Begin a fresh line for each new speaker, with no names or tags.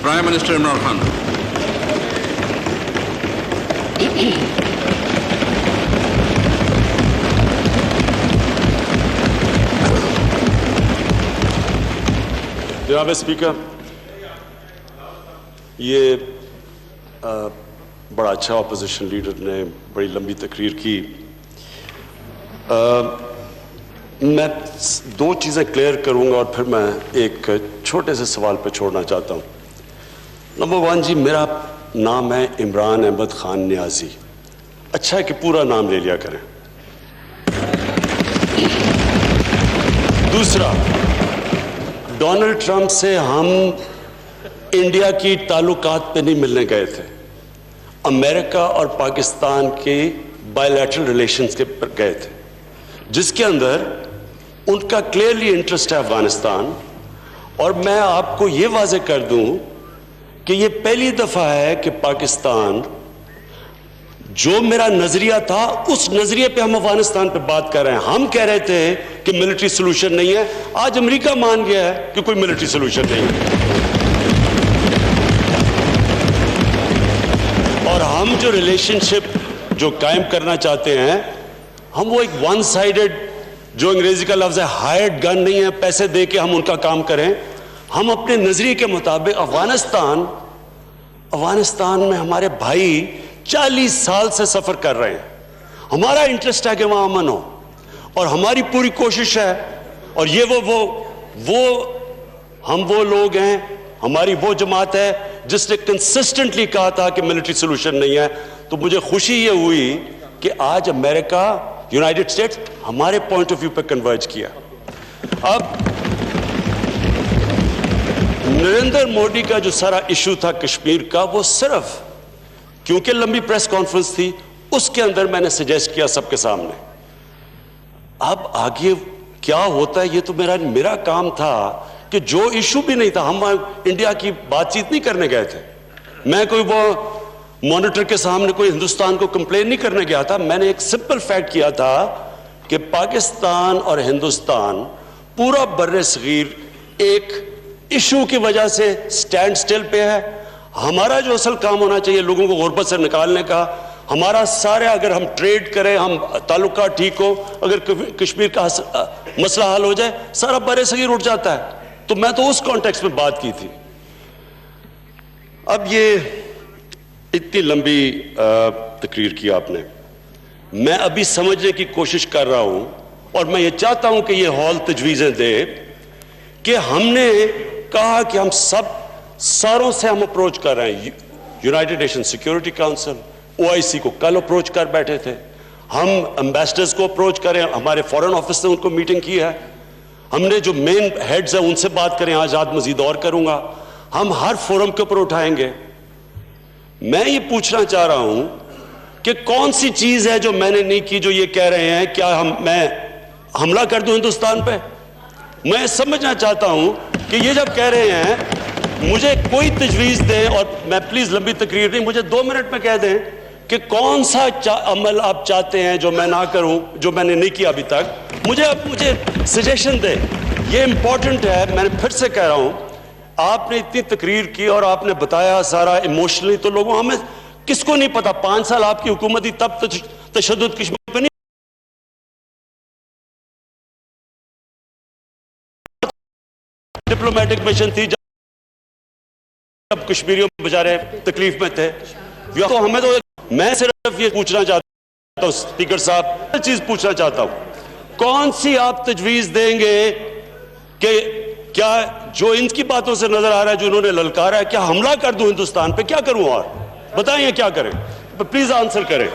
Prime Minister Imran Khan.
جناب speaker, یہ بڑا اچھا اپوزیشن لیڈر نے بڑی لمبی تقریر کی. میں دو چیزیں کلیئر کروں گا اور پھر میں ایک چھوٹے سے سوال پہ چھوڑنا چاہتا ہوں. نمبر 1 جی، میرا نام ہے عمران احمد خان نیازی. اچھا ہے کہ پورا نام لے لیا کریں. دوسرا، ڈونلڈ ٹرمپ سے ہم انڈیا کی تعلقات پہ نہیں ملنے گئے تھے، امریکہ اور پاکستان کی بائی لیٹرل ریلیشنز کے پر گئے تھے، جس کے اندر ان کا کلیئرلی انٹرسٹ ہے افغانستان. اور میں آپ کو یہ واضح کر دوں کہ یہ پہلی دفعہ ہے کہ پاکستان، جو میرا نظریہ تھا اس نظریے پہ ہم افغانستان پہ بات کر رہے ہیں. ہم کہہ رہے تھے کہ ملٹری سولوشن نہیں ہے، آج امریکہ مان گیا ہے کہ کوئی ملٹری سولوشن نہیں ہے. اور ہم جو ریلیشن شپ جو قائم کرنا چاہتے ہیں، ہم وہ ایک ون سائیڈڈ، جو انگریزی کا لفظ ہے ہائرڈ گن نہیں ہے، پیسے دے کے ہم ان کا کام کریں. ہم اپنے نظریے کے مطابق افغانستان میں ہمارے بھائی 40 سال سے سفر کر رہے ہیں. ہمارا انٹرسٹ ہے کہ وہاں امن ہو، اور ہماری پوری کوشش ہے. اور یہ ہم وہ لوگ ہیں، ہماری وہ جماعت ہے جس نے کنسسٹنٹلی کہا تھا کہ ملٹری سولوشن نہیں ہے. تو مجھے خوشی یہ ہوئی کہ آج امریکہ، یونائٹڈ اسٹیٹس ہمارے پوائنٹ آف ویو پہ کنورج کیا. اب نریندر مودی کا جو سارا ایشو تھا کشمیر کا، وہ صرف کیونکہ لمبی پریس کانفرنس تھی، اس کے اندر میں نے سجیسٹ کیا سب کے سامنے. اب آگے کیا ہوتا ہے یہ تو میرا کام تھا کہ جو ایشو بھی نہیں تھا، ہم انڈیا کی بات چیت نہیں کرنے گئے تھے. میں کوئی وہ مانیٹر کے سامنے کوئی ہندوستان کو کمپلین نہیں کرنے گیا تھا. میں نے ایک سمپل فیکٹ کیا تھا کہ پاکستان اور ہندوستان پورا بر صغیر ایک ایشو کی وجہ سے سٹینڈ سٹل پہ ہے. ہمارا جو اصل کام ہونا چاہیے لوگوں کو غربت سے نکالنے کا، ہمارا سارے، اگر ہم ٹریڈ کریں، ہم تعلقات ٹھیک ہو، اگر کشمیر کا مسئلہ حل ہو جائے، سارا بر صغیر اٹھ جاتا ہے. تو میں تو اس کانٹیکسٹ میں بات کی تھی. اب یہ اتنی لمبی تقریر کی آپ نے، میں ابھی سمجھنے کی کوشش کر رہا ہوں، اور میں یہ چاہتا ہوں کہ یہ ہال تجویزیں دے کہ ہم نے کہا کہ ہم ساروں سے ہم اپروچ کر رہے ہیں. United nation security council, OIC کو کل اپروچ کر بیٹھے تھے. ہم امبیسڈرز کو اپروچ کریں، ہمارے فورن آفس نے ان کو میٹنگ کی ہے. ہم نے جو مین ہیڈز ہیں ان سے بات کریں، آج رات مزید اور کروں گا. ہم ہر فورم کے اوپر اٹھائیں گے. میں یہ پوچھنا چاہ رہا ہوں کہ کون سی چیز ہے جو میں نے نہیں کی جو یہ کہہ رہے ہیں کیا میں حملہ کر دوں ہندوستان پہ؟ میں سمجھنا چاہتا ہوں کہ یہ جب کہہ رہے ہیں مجھے کوئی تجویز دیں، اور میں پلیز لمبی تقریر نہیں، مجھے 2 منٹ میں کہہ دیں کہ کون سا عمل آپ چاہتے ہیں جو میں نہ کروں، جو میں نے نہیں کیا ابھی تک. مجھے سجیشن دیں. یہ امپورٹنٹ ہے. میں پھر سے کہہ رہا ہوں، آپ نے اتنی تقریر کی اور آپ نے بتایا سارا ایموشنلی، تو لوگوں ہمیں کس کو نہیں پتا 5 سال آپ کی حکومت تھی، تب تشدد کشمیر پہ نہیں، ڈپلومیٹک مشن تھی جب کشمیریوں بیچارے تکلیف میں تھے. تو ہمیں تو میں صرف یہ پوچھنا چاہتا ہوں اسپیکر صاحب، ایک چیز پوچھنا چاہتا ہوں، کون سی آپ تجویز دیں گے کہ کیا جو ان کی باتوں سے نظر آ رہا ہے، جو انہوں نے للکارا ہے، کیا حملہ کر دوں ہندوستان پہ؟ کیا کروں؟ اور بتائیں کیا کریں؟ پلیز آنسر کریں.